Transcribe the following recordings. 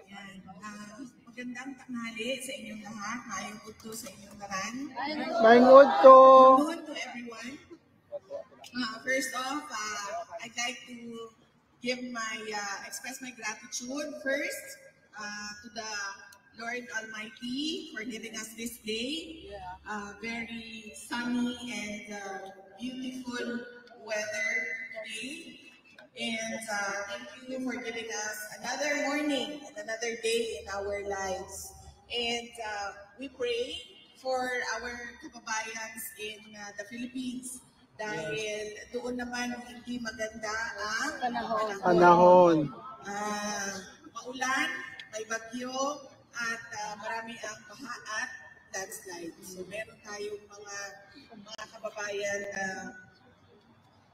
Yan. Magandang tanghali sa inyong lahat. Maayong udto sa inyong lahat. Maayong udto. Good morning to everyone. First off, I'd like to express my gratitude first to the Lord Almighty for giving us this day. Very sunny and beautiful weather today. And thank you for giving us another morning and another day in our lives. And we pray for our kababayans in the Philippines dahil doon naman hindi maganda ang panahon. Maulan, may bagyo, at marami ang baha at landslide. So meron tayong mga kababayan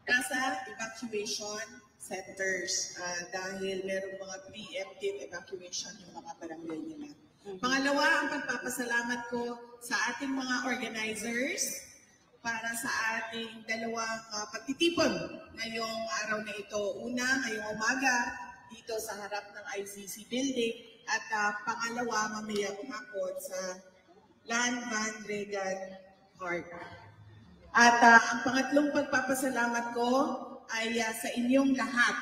nasa evacuation centers dahil merong mga preemptive evacuation yung mga barangay nila. Pangalawa, ang pagpapasalamat ko sa ating mga organizers para sa ating dalawang pagtitipon ngayong araw na ito. Una, ngayong umaga dito sa harap ng ICC building at pangalawa, mamayang hapon sa Land Van Regan Park. At ang pangatlong pagpapasalamat ko ay sa inyong lahat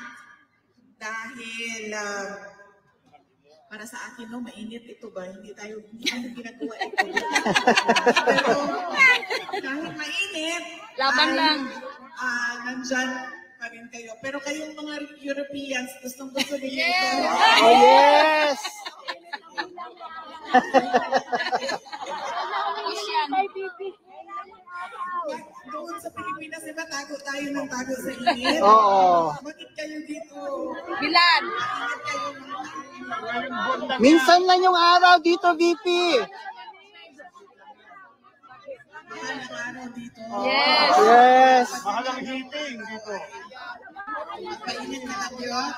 dahil para sa akin, mainit ito ba? Hindi tayo ginagawa ito. Pero dahil mainit, laban lang. Nandyan pa rin kayo. Pero kayong mga Europeans, gustong-gusto ninyo ito. Oh, yes! Doon sa Pilipinas, diba tago tayo ng tago sa init? Oo. Bakit kayo dito? Bilan! Bakit kayo Minsan lang yung araw dito, VP. mahal ang araw dito? Yes! Yes! Mahal ang heating dito. Mainit na lang yun?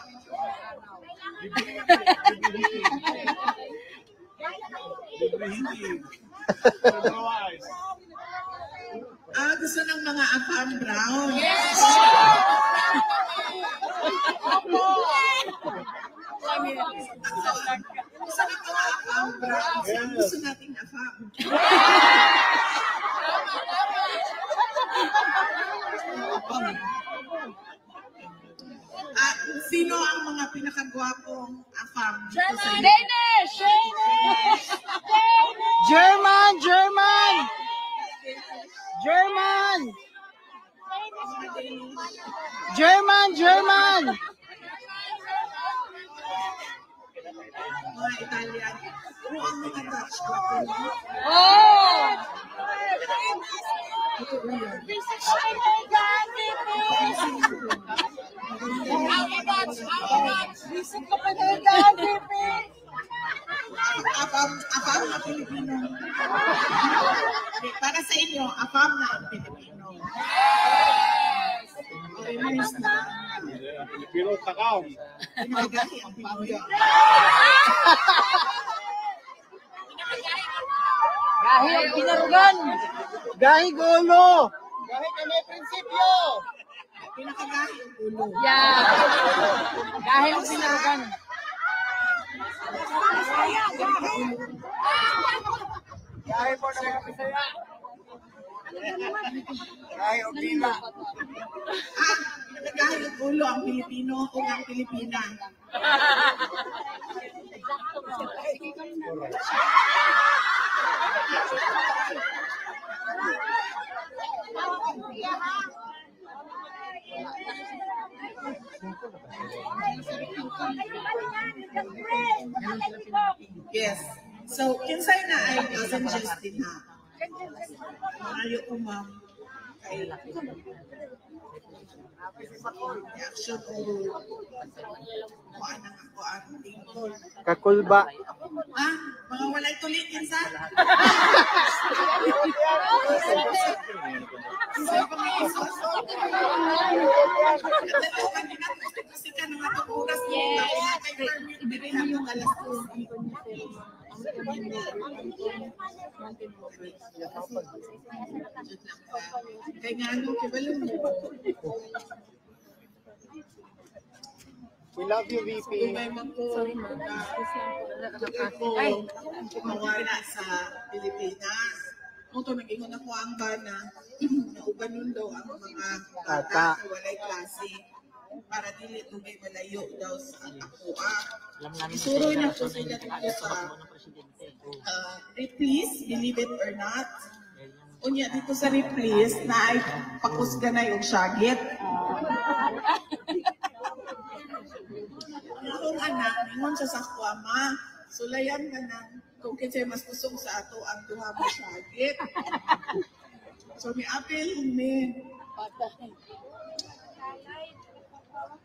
Gusto ng mga Afam Brown. Yes! Gusto ng mga Afam Brown. Gusto natin Afam. Sino ang mga pinakagwapong Afam dito sa inyo? Danish! German! German! German! German! German! Mga Italian. Kung ang mga Dutch, gwapo mo? Oh! Totoo yun. Afam na Pilipino. Para sa inyo, Afam na ang Pilipino. Yes! Pilipino takaw. Pinagahi ang Pilipino. Dahil pinarugan! Gahi Golo! Gahi ka may prinsipyo! Pinakagahi ang ulo. Yeah! Dahil pinarugan! Gahi po na mga Bisaya! Gahi o Pila! Pinakagahi ang ulo ang Pilipino o ang Pilipina. Yes. So, kinsay na ay cousin Justin ha? Maayo ko ma'am. Kay reaction ko kuhaan ang ako ang tingkol. Kakulba! Mga walay tulik kinsa? Kasi ka nang atong oras mo. Ibigay mo alas 2. Kaya nga ano, kibalo mo. We love you, VP. Umay man ko mawala sa Pilipinas. Kung nag-ingon ako ang bana, nauban nun daw ang mga bata na walay klase para dili tugay malayo daw sa ako. Isuroy na ko sila dito sa Replace, believe it or not. Unya dito sa Replace na ay pakusga na yung syagit. Akong anak, ningon siya sa kuwama, sulayan ka na kung kinsay mas kusog sa ato ang duha mo syagit. So may apel humin.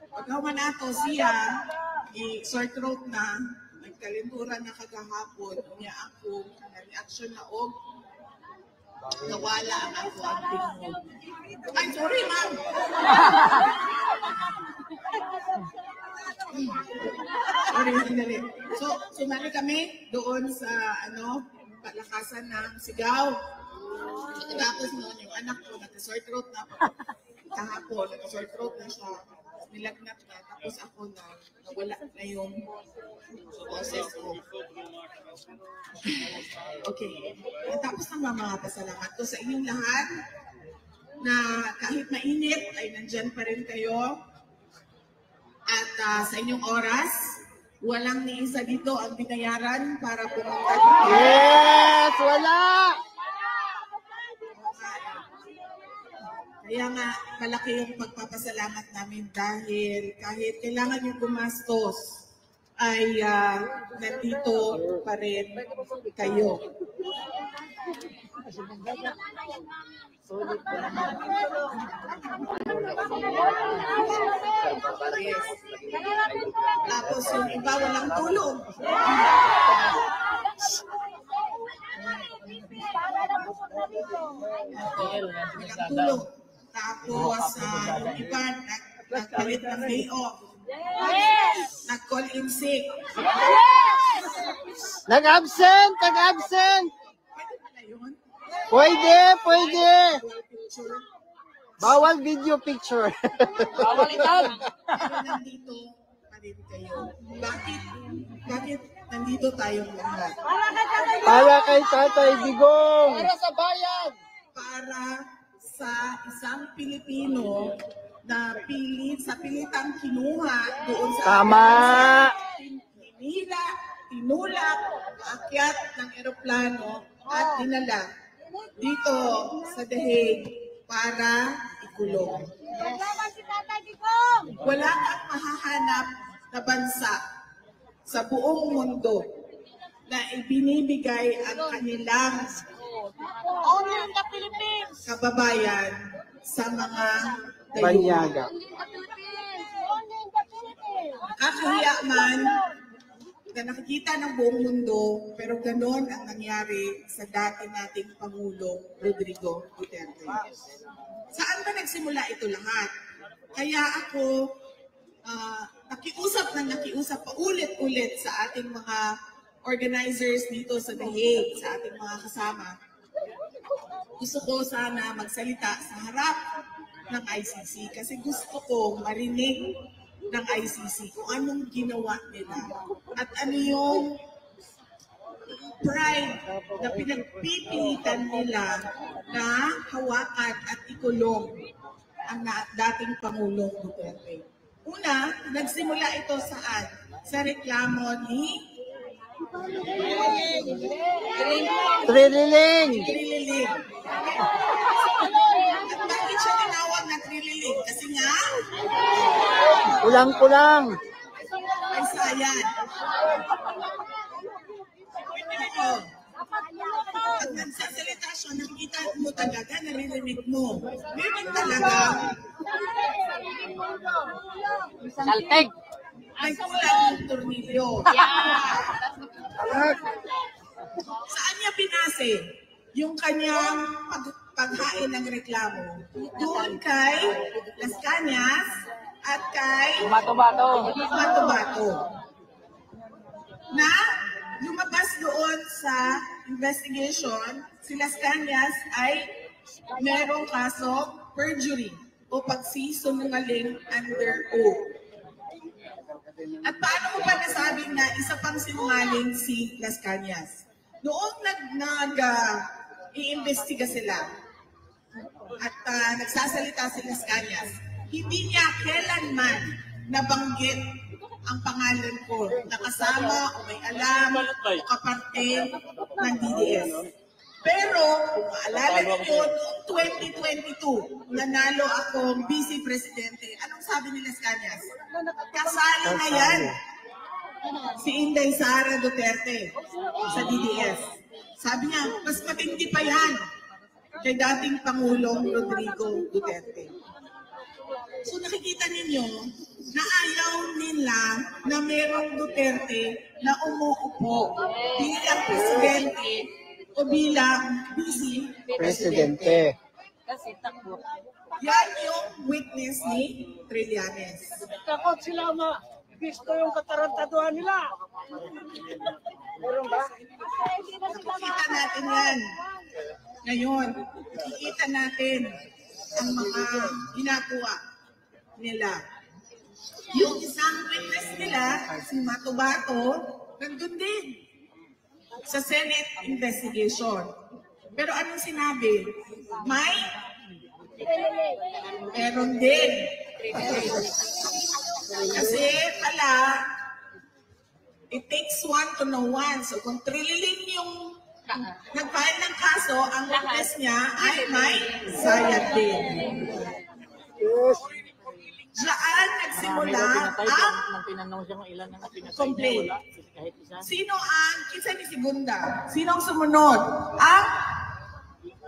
Pagkaman ato siya, i-sore throat na, nagkalinturan na kagahapon, niya ako, na-reaction na og, nawala ang ako ang tingog. Ay, sorry ma'am! Sorry, sandali. So, sumali kami doon sa, palakasan ng sigaw. Tapos noon, yung anak ko, nag-sore throat na kahapon, nag-sore throat na siya. Nilagnat na, tapos ako na, nawala na yung boses ko. Okay. Tapos ng mga pasalamat ko sa inyong lahat na kahit mainit ay nandyan pa rin kayo at sa inyong oras, walang ni isa dito ang binayaran para pumunta dito. Yes! Wala! Kaya nga, malaki yung pagpapasalamat namin dahil kahit kailangan yung gumastos, ay nandito pa rin kayo. Yes. Tapos yung iba walang tulong. Walang tulong. Tapos yung iba nagpalit ng day off. Nag-call in sick. Nag-absent! Nag-absent! Pwede pala yun? Pwede! Pwede! Picture. Bawal video picture. Bawal itan. Pero nandito pa rin kayo. Bakit? Bakit nandito tayong lahat? Para kay Tatay Digong. Para sa bayan. Para sa isang Pilipino na pilitang kinuha doon sa Tama. Hinila, tinulak, akyat ng eroplano at dinala dito sa The Hague para ikulong. Wala kang mahahanap na bansa sa buong mundo na ibinibigay ang kanilang kababayan sa mga Banyaga. Kakahiya man na nakikita ng buong mundo, pero ganon ang nangyari sa dati nating Pangulo Rodrigo Duterte. Saan ba nagsimula ito lahat? Kaya ako nakiusap pa ulit-ulit sa ating mga organizers dito sa The Hague, sa ating mga kasama. Gusto ko sana magsalita sa harap ng ICC kasi gusto ko marinig ng ICC kung anong ginawa nila at ano yung pride na pinagpipilitan nila na hawakan at ikulong ang dating Pangulong Duterte. Una, nagsimula ito saan? Sa reklamo ni Trililing. Trililing. At bakit siya tinawag na Trililing? Kasi nga, Kulang-kulang. ay sayan. Oh. At nagsasalita siya, nakikita mo talaga, naririnig mo. Meron talaga, Salteg. ay kulang ng tornilyo. Saan niya binase yung kanyang paghain ng reklamo? Doon kay Las Cañas at kay Bato-bato. Bato-Bato. Na lumabas doon sa investigation, si Las Cañas ay merong kaso perjury o pagsisinungaling under oath. At paano mo ba nasabing na isa pang sinungaling si Las Cañas? Noong iimbestiga sila at nagsasalita si Las Cañas, hindi niya kailanman nabanggit ang pangalan ko na kasama o may alam o kaparte ng DDS. Pero, kung maalala niyo, noong 2022, nanalo akong vice presidente. Anong sabi ni Las Cañas? Kasali na yan si Inday Sara Duterte sa DDS. Sabi niya, mas matindi pa yan kay dating Pangulong Rodrigo Duterte. So nakikita ninyo na ayaw nila na merong Duterte na umuupo bilang presidente o bilang vice presidente. Kasi takbo. Yan yung witness ni Trillanes. Takot sila gusto yung katarantaduhan nila. Meron ba? Nakikita natin yan. Ngayon, nakikita natin ang mga ginagawa nila. Yung isang witness nila, si Matubato, nandun din sa Senate investigation. Pero anong sinabi? May? Meron din. Kasi pala, it takes one to know one. So kung Trilliling yung nag-file ng kaso, ang witness niya ay may sayad din. Yes. Diyan nagsimula ang Nang tinanong siya kung ilan ang pinatay complaint. niya, wala. Kahit isa. Sino ang, kinsa ni Segunda? Sino ang sumunod? Ang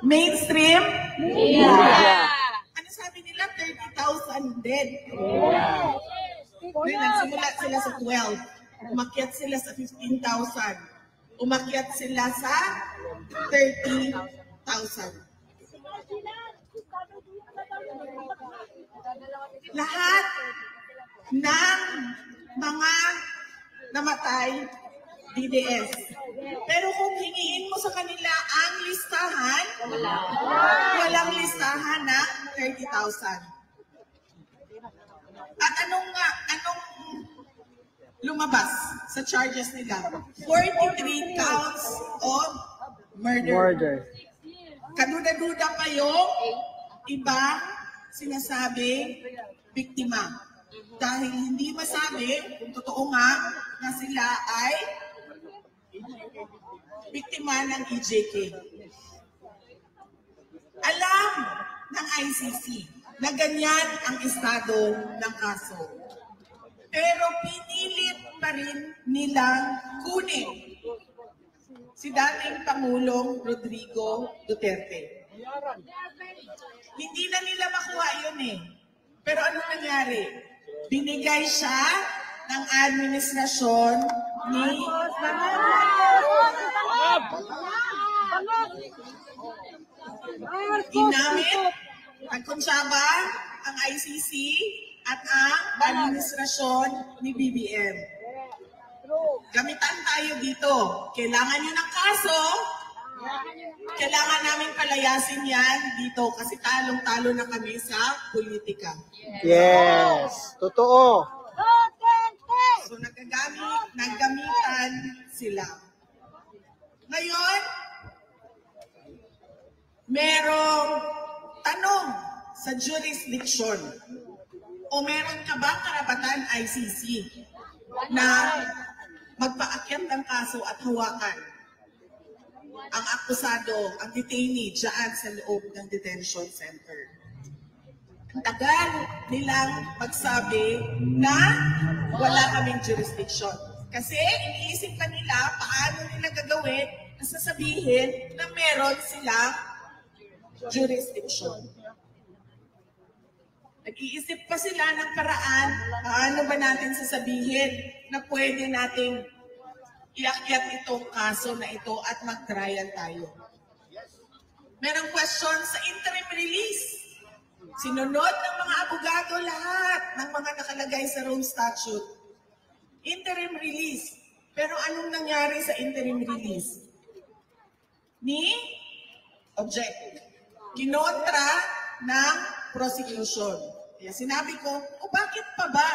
mainstream media. Ano sabi nila? 30,000 dead. Then nagsimula sila sa 12. Umakyat sila sa 15,000. Umakyat sila sa 30,000. Lahat ng mga namatay, DDS. Pero kung hingiin mo sa kanila ang listahan, walang listahan na 30,000. At anong lumabas sa charges nila? 43 counts of murder. Kaduda-duda pa yung ibang sinasabing biktima. Dahil hindi masabi kung totoo nga na sila ay biktima ng EJK. Alam ng ICC na ganyan ang estado ng kaso. Pero pinilit pa rin nilang kunin si dating Pangulong Rodrigo Duterte. Hindi na nila makuha yun eh. Pero ano nangyari? Binigay siya ng administrasyon ni ginamit ang konsyaba, ang ICC at ang administrasyon ni BBM. Gamitan tayo dito. Kailangan nyo ng kaso, kailangan namin palayasin yan dito kasi talong-talo na kami sa politika. Yes. Totoo. So naggamitan sila. Ngayon, merong tanong sa jurisdiction o meron ka bang karapatan ICC na magpaakyat ng kaso at hawakan ang akusado, ang detainee dyan sa loob ng detention center. Ang tagal nilang magsabi na wala kaming jurisdiction. Kasi iniisip pa nila paano nila gagawin na sasabihin na meron silang jurisdiction. Nag-iisip pa sila ng paraan paano ba natin sasabihin na pwede nating iakyat itong kaso na ito at mag-trial tayo. Merong question sa interim release. Sinunod ng mga abogado lahat ng mga nakalagay sa Rome Statute. Interim release. Pero anong nangyari sa interim release? Object. Kinontra ng prosecution. Kaya sinabi ko, bakit pa ba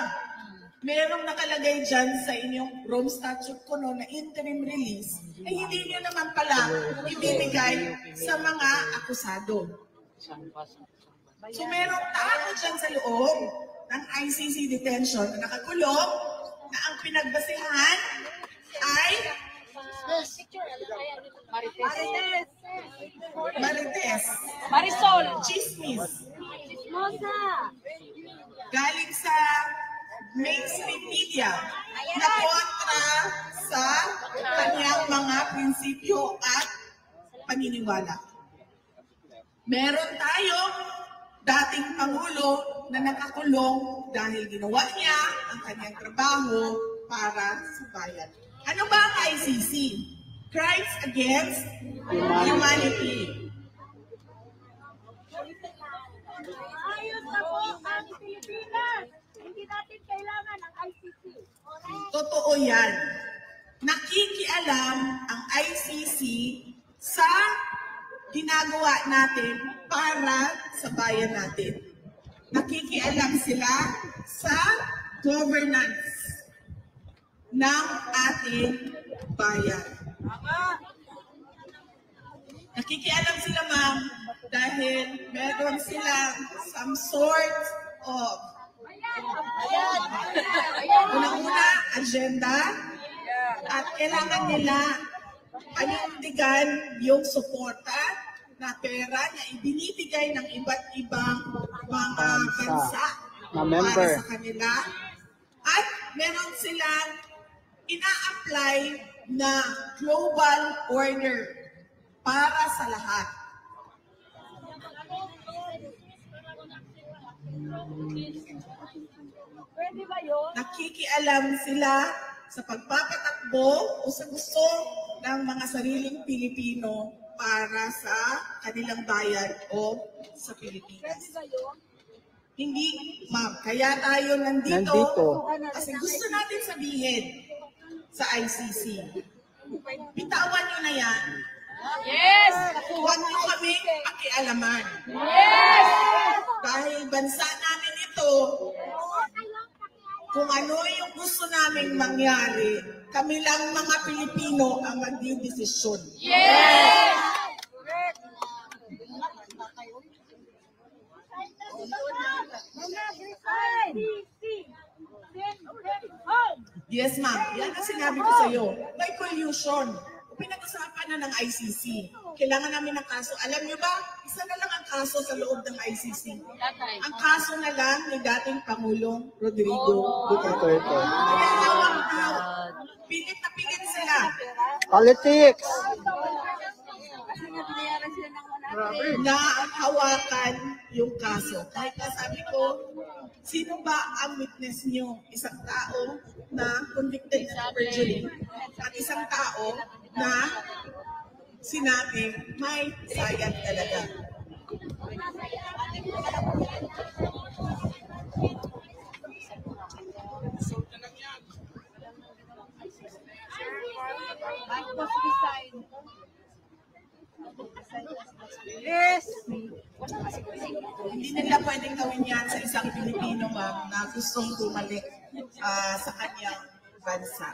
merong nakalagay dyan sa inyong Rome Statute ko no, na interim release, ay hindi nyo naman pala ibibigay sa mga akusado. So merong tao dyan sa loob ng ICC detention na nakakulong na ang pinagbasehan ay Marites, Marisol. Chismis, Chismosa. galing sa mainstream media na kontra sa kanyang mga prinsipyo at paniniwala. Meron tayong dating Pangulo na nakakulong dahil ginawa niya ang kanyang trabaho para sa bayan. Ano ba ang ICC? Crimes Against Humanity. Ayos na po ang Pilipinas. Hindi natin kailangan ng ICC. Totoo yan. Nakikialam ang ICC sa ginagawa natin para sa bayan natin. Nakikialam sila sa governance ng ating bayan. Nakikialam sila, ma'am, dahil meron silang some sort of unang-una, agenda, at kailangan nila panindigan yung suporta na pera na ibinibigay ng iba't ibang mga bansa Na member. para sa kanila. At meron silang ina-apply na global order para sa lahat. Pwede ba yun? Nakikialam sila sa pagpapatakbo o sa gusto ng mga sariling Pilipino para sa kanilang bayan o sa Pilipinas. Pwede ba yun? Hindi, ma'am. Kaya tayo nandito kasi gusto natin sabihin sa ICC. Bitawan nyo na yan. Yes! Huwag nyo kami pakialaman. Yes! Dahil bansa namin ito, kung ano yung gusto naming mangyari, kami lang mga Pilipino ang magdidesisyon. Yes! Yes, ma'am. Yan ang sinabi ko sa iyo. May collusion. Pinag-usapan na ng ICC. Kailangan namin ng kaso. Alam niyo ba, isa na lang ang kaso sa loob ng ICC. Ang kaso na lang ni dating Pangulong Rodrigo Duterte. Kaya hawak daw. Pilit na pilit sila Politics. na hawakan yung kaso. Kahit na sabi ko, sino ba ang witness niyo? Isang tao na convicted sa perjury at isang tao na sinabing may sayad talaga. Yes! Hindi nila pwedeng gawin yan sa isang Pilipino, ma'am, na gustong bumalik sa kanyang bansa.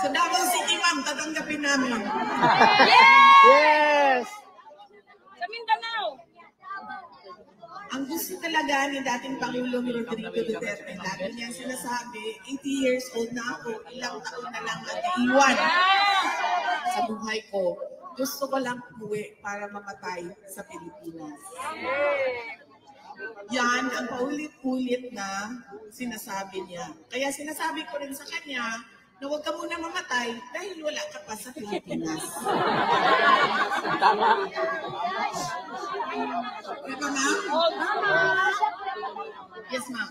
Sa Davao City, ma'am, tatanggapin namin. Yes! Sa Mindanao! Ang gusto talaga ni dating Pangulong Rodrigo Duterte, lagi niya sinasabi, 80 years old na ako, ilang taon na lang ang naiwan sa buhay ko. Gusto ko lang umuwi para mamatay sa Pilipinas. Yan ang paulit-ulit na sinasabi niya. Kaya sinasabi ko rin sa kanya na huwag ka muna mamatay dahil wala ka pa sa Pilipinas. Di ba, ma'am? Yes, ma'am.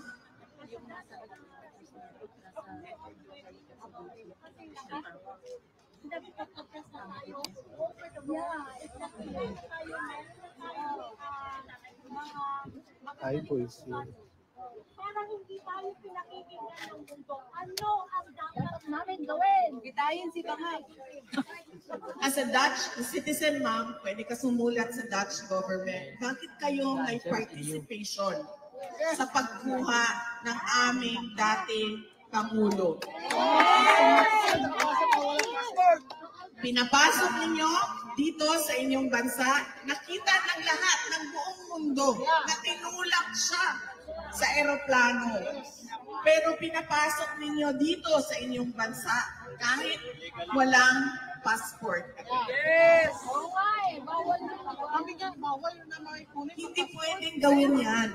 Ay, puisi. Parang hindi tayo tayo pinakikinggan ng mundo. Ano ang dapat namin gawin? Bitayin si Bangag. As a Dutch citizen, ma'am, pwede ka sumulat sa Dutch government. Bakit kayo may participation sa pagkuha ng aming dating Pangulo? Pinapasok ninyo dito sa inyong bansa, nakita ng lahat ng buong mundo na tinulak siya sa eroplano. Pero pinapasok ninyo dito sa inyong bansa kahit walang passport. Yes! Bawal na. Kami nga, bawal na makikunin. Hindi pwedeng gawin yan.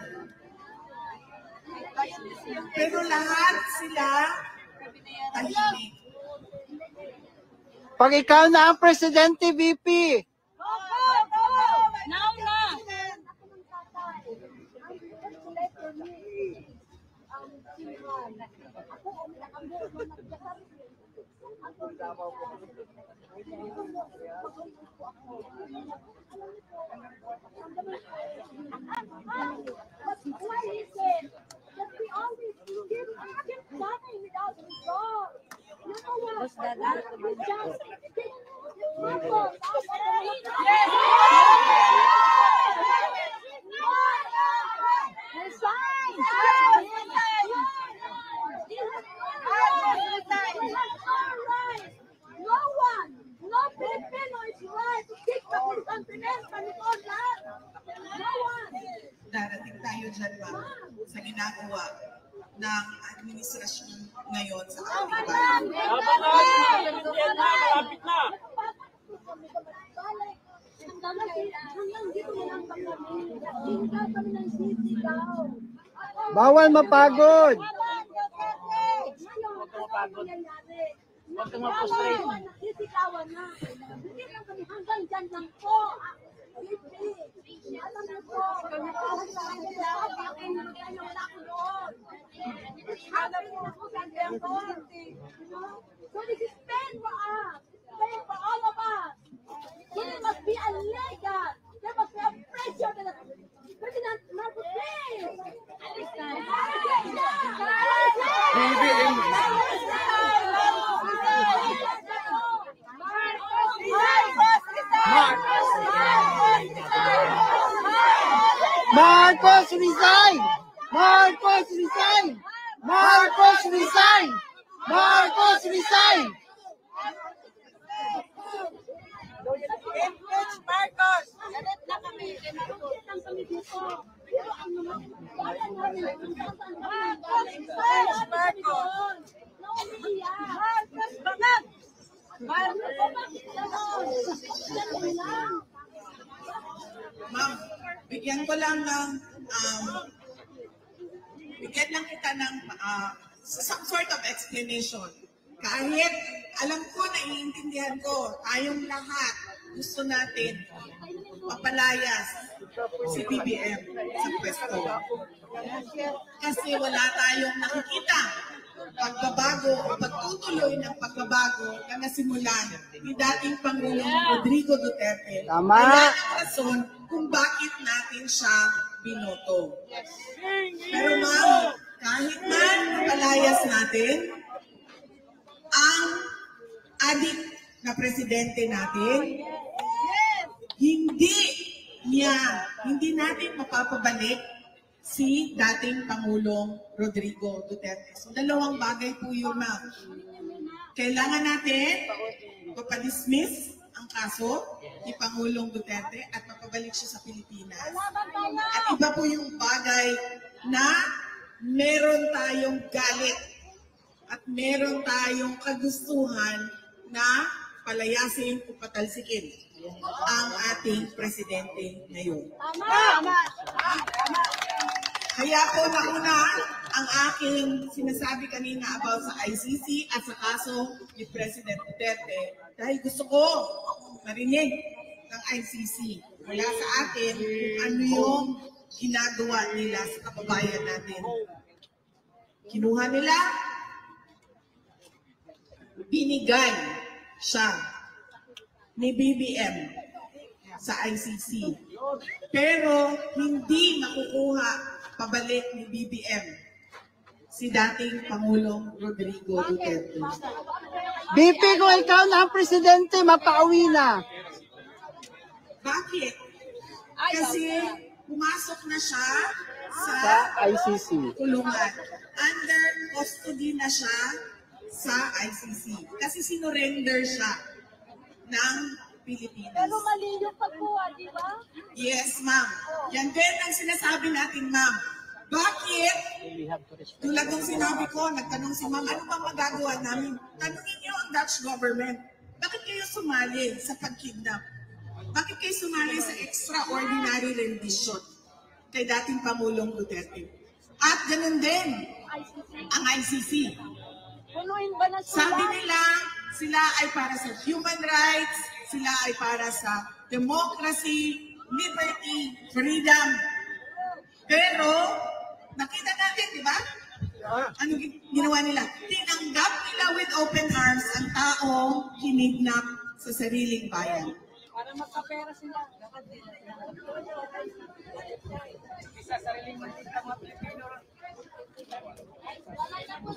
Pero lahat sila tahimik. Pag ikaw na ang presidente, VP, Now na! Darating tayo dyan, ma'am, sa ginagawa ng administrasyon ngayon sa ating bayan. Malapit na. bawal mapagod. Huwag kang mag-frustrate. Nagsisigawan na. Hindi lang kami hanggang dyan lang po. Alam niyo po, bakit kayo nakulong? Alam mo po, so this is pain for us. Pain for all of us. It must be illegal. There must be a pressure to the President Marcos, please. Marcos resign! Marcos resign! Marcos resign! Marcos resign! Impeach Marcos! Galit na kami. Galit lang kami dito. Pero ang naman, wala namin. Impeach Marcos! Marcos Bangag! Marcos Bangag! Ma'am, bigyan ko lang ng, bigyan lang kita ng some sort of explanation. Kahit alam ko, naiintindihan ko, tayong lahat gusto natin mapalayas si BBM sa pwesto. Kasi wala tayong nakikita pagbabago o pagtutuloy ng pagbabago na nasimulan ni dating Pangulong Rodrigo Duterte. Tama. Kaya ang rason kung bakit natin siya binoto. Pero ma'am, kahit man mapalayas natin ang adik na presidente natin, hindi natin mapapabalik si dating Pangulong Rodrigo Duterte. So, dalawang bagay po yun, ma'am. Kailangan natin papadismiss ang kaso ni Pangulong Duterte at mapabalik siya sa Pilipinas. At iba po yung bagay na meron tayong galit at meron tayong kagustuhan na palayasin o patalsikin ang ating presidente ngayon. Kaya po nauna ang aking sinasabi kanina about sa ICC at sa kaso ni President Duterte dahil gusto ko marinig ng ICC mula sa atin kung ano yung ginagawa nila sa kababayan natin. Kinuha nila, binigay siya ni BBM sa ICC. Pero hindi makukuha pabalik ni BBM si dating Pangulong Rodrigo Duterte. BP, kung ikaw na ang presidente, mapauwi na. Bakit? Kasi pumasok na siya sa Sa ICC. kulungan. Under custody na siya sa ICC. Kasi sinurrender siya ng Pilipinas. Pero mali yung pagkuha, di ba? Yes, ma'am. Yan din ang sinasabi natin, ma'am. Bakit? We have to respect. Tulad ng sinabi ko, nagtanong si ma'am, ano bang magagawa namin? Tanungin niyo ang Dutch government. Bakit kayo sumali sa pag-kidnap? Bakit kayo sumali sa extraordinary rendition kay dating Pangulong Duterte? At ganun din ang ICC. Punuin ba na sila? Sabi nila, sila ay para sa human rights, sila ay para sa democracy, liberty, freedom. Pero, nakita natin, di ba? Ano ginawa nila? Tinanggap nila with open arms ang taong kinidnap sa sariling bayan. Para magkapera sila.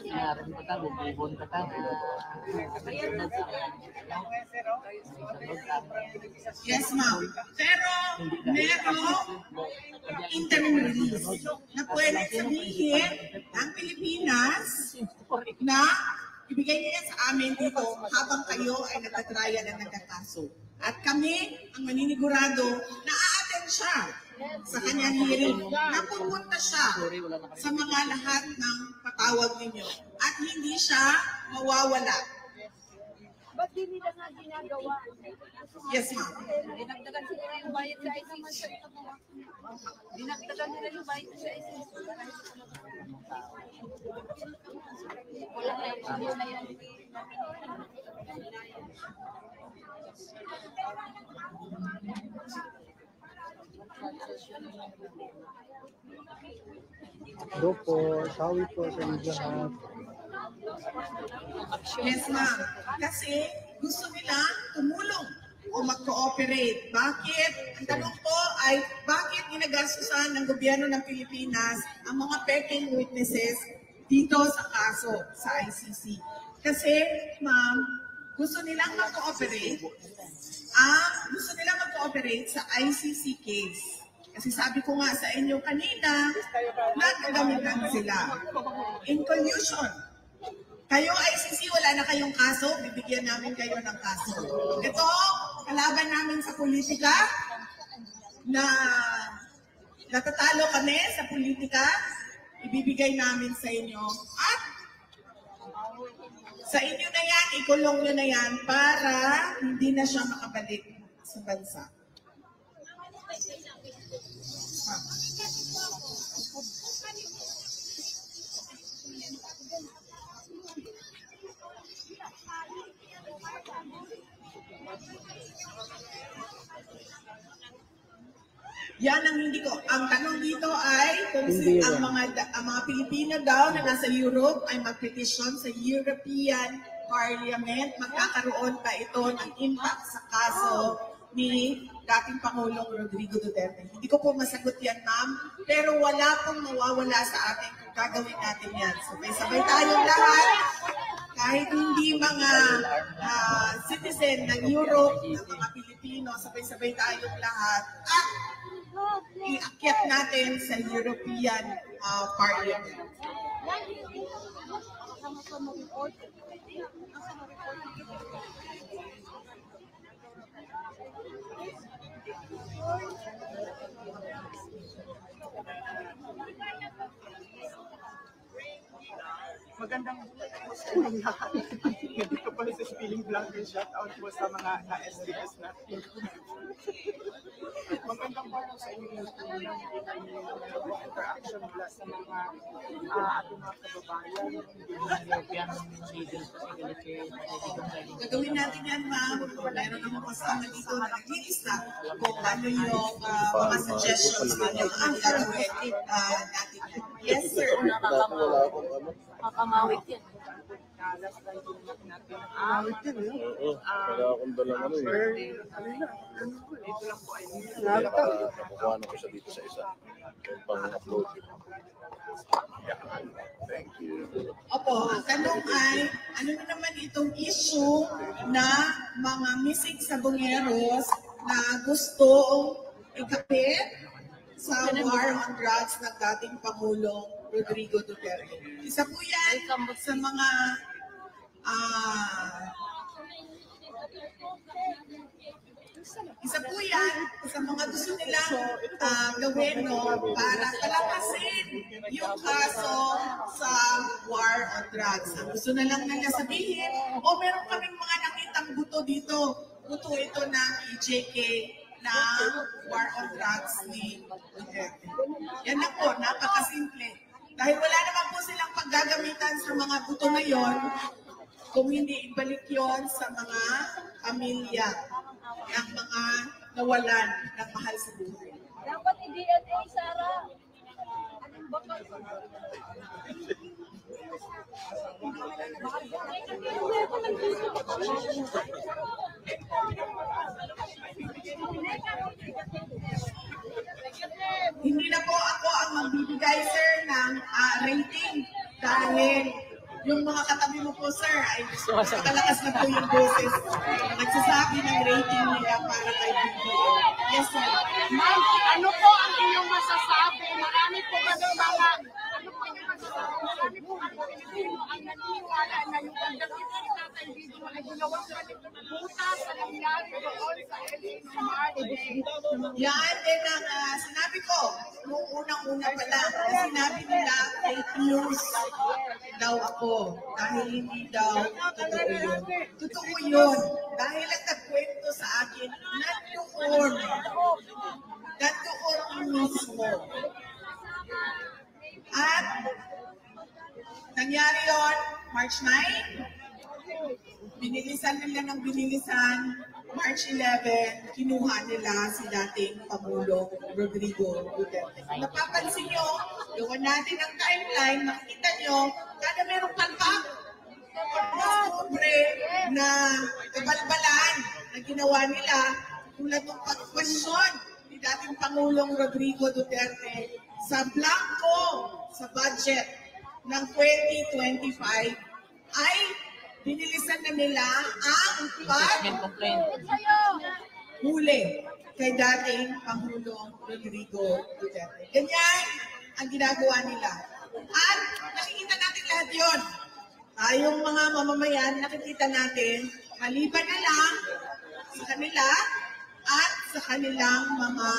Meron pa ka, bububon pa ka. Yes, ma'am. Pero, merong interim release na pwede sabihin ng Pilipinas na ibigay niya sa amin dito habang kayo ay nagtatraya na nagkakaso. At kami ang maninigurado na a-attend siya sa kanyang hearing, na pupunta siya sa mga lahat ng patawag ninyo at hindi siya mawawala. Ba't di nila nga ginagawa? Yes, ma'am. Dinagdagan sila yung bayad sa ICC. Dinagdagan nila yung bayad sa ICC. Wala na yung video na yan. Hello po, sawi po sa inyo lahat. Yes, ma'am. Kasi gusto nila tumulong o mag-cooperate. Bakit? Ang tanong ko ay, bakit ginagastusan ng gobyerno ng Pilipinas ang mga peking witnesses dito sa kaso sa ICC? Kasi, ma'am, gusto nilang mag-cooperate. Gusto nilang mag-cooperate sa ICC case. Kasi sabi ko nga sa inyo kanina, nagagamitan sila. In collusion. Kayo ICC, wala na kayong kaso, bibigyan namin kayo ng kaso. Ito, kalaban namin sa politika, na natatalo kami sa politika, ibibigay namin sa inyo. At sa inyo na yan, ikulong nyo na yan para hindi na siya makabalik sa bansa. Yan ang hindi ko. Ang tanong dito ay kung ang mga Pilipino daw na nasa Europe ay mag-petition sa European Parliament, magkakaroon pa ito ng impact sa kaso ni dating Pangulong Rodrigo Duterte. Hindi ko po masagot yan, ma'am, pero wala pong mawawala sa atin kung gagawin natin yan. Sabay-sabay tayong lahat, kahit hindi mga citizen ng Europe, ng mga Pilipino, sabay-sabay tayong lahat, at iakyat natin sa European Parliament. Magandang hindi ko pala sa spelling blank yung shout out po sa mga na-SDS natin. Magandang po sa inyo yung interaction mula sa mga ating mga kababayan. European leaders kasi Gagawin natin yan, ma'am. Meron naman kasama dito na nag-iisa kung ano yung mga suggestions ninyo. Ang gagawin natin yan. Yes, sir. Makamawit yan. Wala akong dalang ano eh. Nakuha na ko siya dito sa isa. Pang-upload. Yeah. Thank you. tanong ay, ano na naman itong issue na mga missing sabongeros na gustong ikapit sa war on drugs ng dating Pangulong Rodrigo Duterte. Isa po yan sa mga isa po yan sa mga gusto nilang gawin para palakasin yung kaso sa war on drugs. Ang gusto na lang nila sabihin, meron kaming mga nakitang buto dito. Buto ito ng EJK na war on drugs ni Duterte. Yan na po, napakasimple. Dahil wala naman po silang paggagamitan sa mga buto na yon, kung hindi ibalik yon sa mga pamilya ng mga nawalan ng mahal sa buhay. Dapat i-DNA, Sarah. Hindi na po ako ang magbibigay, sir, ng rating dahil yung mga katabi mo po, sir, ay nakalakas na po yung boses. Nagsasabi ng rating nila para kay BBM. Yes, sir. Ma'am, ano po ang inyong masasabi? Marami po ba ng mga, ano po yung masasabi? Marami po ang Pilipino ang naniniwala na yung pagdating ni Tatay Digong ay ginawa butas sa nangyari doon sa LCMR Day. Yan din ang sinabi ko nung unang-una pa lang. Sinabi nila fake news daw ako dahil hindi daw totoo yun. Totoo yun. Dahil ang nagkwento sa akin, nandoon mismo. At nangyari yun, March 9, binilisan nila ng binilisan, March 11, kinuha nila si dating Pangulong Rodrigo Duterte. Napapansin nyo, gawa natin ang timeline, makikita nyo, kada merong palpak, pobre na kabalbalan na ginawa nila, tulad ng pag-question ni dating Pangulong Rodrigo Duterte sa blanco sa budget ng 2025 ay binilisan na nila ang paghuli kay dating Pangulong Rodrigo Duterte. Ganyan ang ginagawa nila. At nakikita natin lahat yun. Tayong mga mamamayan, nakikita natin, maliban na lang sa kanila at sa kanilang mga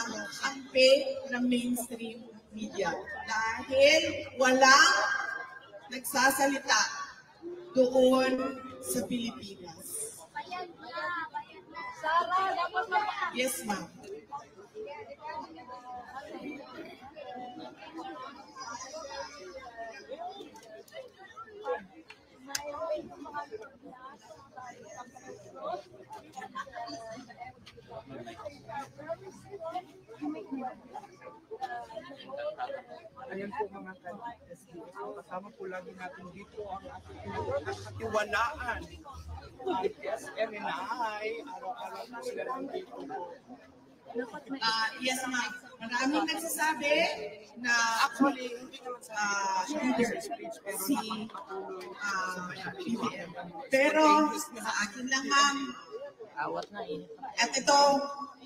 kampe ng mainstream media. Dahil walang nagsasalita doon sa Pilipinas. Sarah, dapat Yes, ma'am. Ayan po mga SDO, kasama po lagi natin dito ang ating katiwalaan. SMNI, araw-araw po sila nandito po. Yes, ma'am. Maraming nagsasabi na actually leader si BBM. Pero sa akin lang, ma'am, Awat na eh. at ito,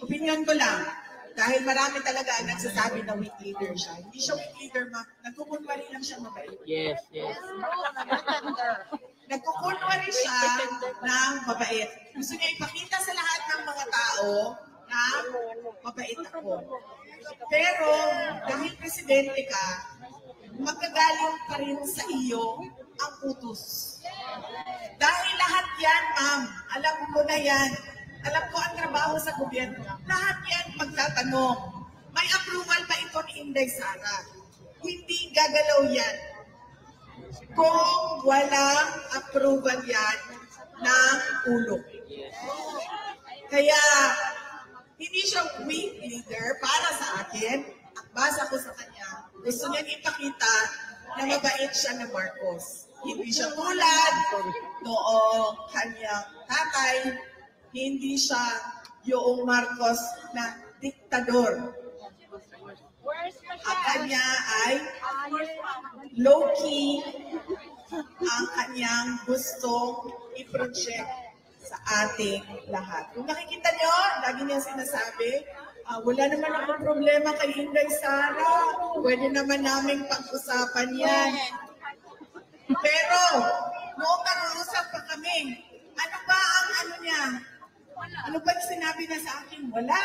opinion ko lang, dahil marami talaga ang nagsasabi na weak leader siya. Hindi siya weak leader, ma'am. Nagkukunwari lang siya mabait. Yes, yes. Nagkukunwari siya ng mabait. Gusto niya ipakita sa lahat ng mga tao na mabait ako. Pero dahil presidente ka, magagaling pa rin sa iyo ang utos. Dahil lahat yan, ma'am, alam ko na yan. Alam ko ang trabaho sa gobyerno. Lahat yan magtatanong. May approval ba ito ni Inday Sara? Hindi gagalaw yan. Kung walang approval yan ng ulo. Kaya, hindi siya weak leader para sa akin. At basa ko sa kanya, gusto niya ipakita na mabait siya na Marcos. Hindi siya tulad noong kanyang tatay. Hindi siya yung Marcos na diktador. Ang kanya ay low-key, ang kanyang gustong i-project sa ating lahat. Kung nakikita nyo, lagi niya sinasabi, wala naman akong problema kay Inday Sara. Pwede naman naming pag-usapan yan. Pero, noong nag-uusap pa kami, ano ba ang ano niya? Ano ba yung sinabi niya sa akin? Wala.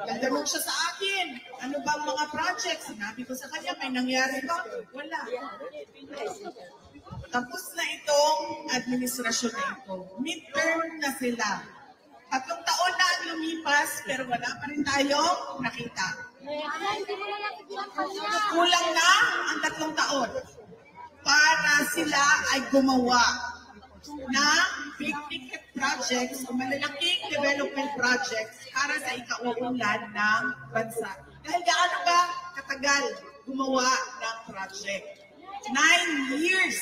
Nagtanong siya sa akin. Ano ba ang mga projects? Sinabi ko sa kanya, may nangyari ba? Wala. Tapos na itong administrasyon na ito. Midterm na sila. 3 taon na ang lumipas, pero wala pa rin tayong nakita. Kulang na ang 3 taon para sila ay gumawa na big-ticket projects o malalaking development projects para sa ikauunlad ng bansa. Dahil gaano ba katagal gumawa ng project? 9 years.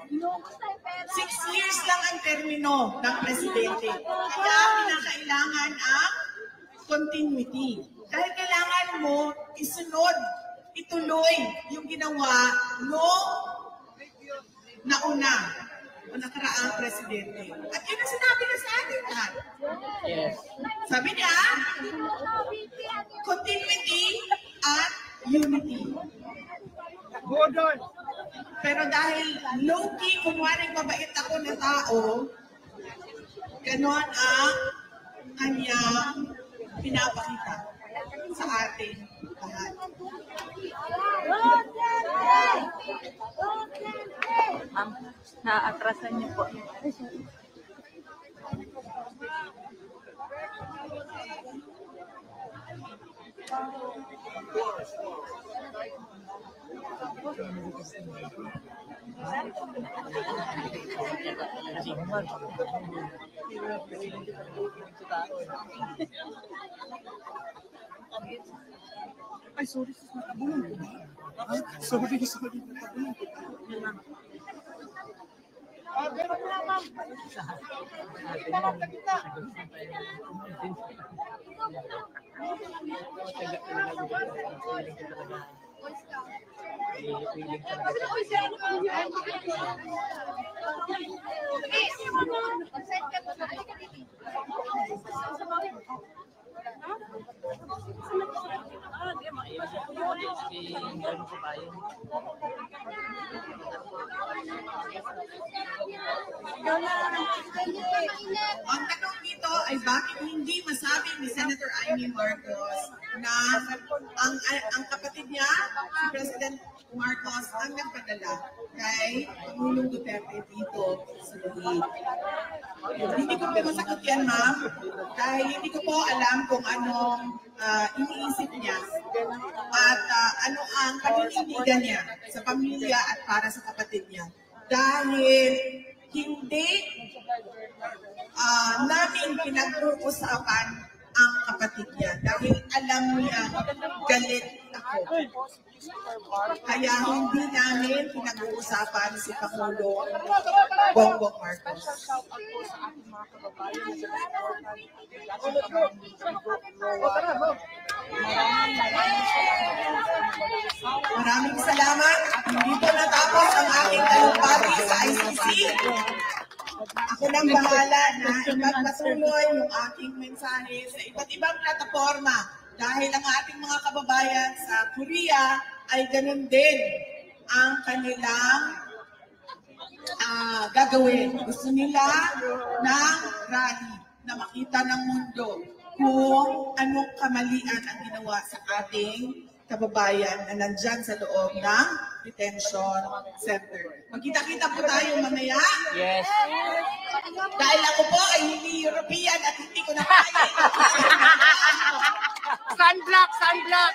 6 years lang ang termino ng presidente. Kaya pinakailangan ang continuity. Dahil kailangan mo isunod, ituloy yung ginawa noong nauna o nakaraang presidente. At yun ang sinabi na sa atin lahat. Yes. Sabi niya, continuity at unity. Godon! Pero dahil low-key, kunwaring mabait ako na tao, ganon ang kanyang pinapakita sa atin lahat. Ma'am, naatrasan niyo po. Ay, sorry, sis, nakabulong ko ba? Sorry, nakabulong ko. Meron na, ma'am. Kita lang, kita. Ang tanong dito ay bakit hindi masabi ni Senator Amy Marcos na ang kapatid niya, si President Marcos, ang nagpadala kay Pangulong Duterte dito sa Lihig. Hindi ko po masagot yan, ma'am, dahil hindi ko po alam kung anong iniisip niya at ano ang paninindigan niya sa pamilya at para sa kapatid niya. Dahil hindi namin pinag-uusapan ang kapatid niya dahil alam niya galit ako. Kaya hindi namin pinag-uusapan si Pangulong Bongbong Marcos. Maraming salamat. Dito natapos ang aking talumpati sa ICC. Ako nang bahala na ipagpatuloy yung aking mensahe sa iba't ibang plataforma dahil ang ating mga kababayan sa Korea ay ganun din ang kanilang gagawin. Gusto nila ng rally na makita ng mundo kung anong kamalian ang ginawa sa ating kababayan na nandyan sa loob ng detention center. Magkita-kita po tayo mamaya. Yes. Dahil ako po ay hindi European at hindi ko na kaya. Sunblock, sunblock.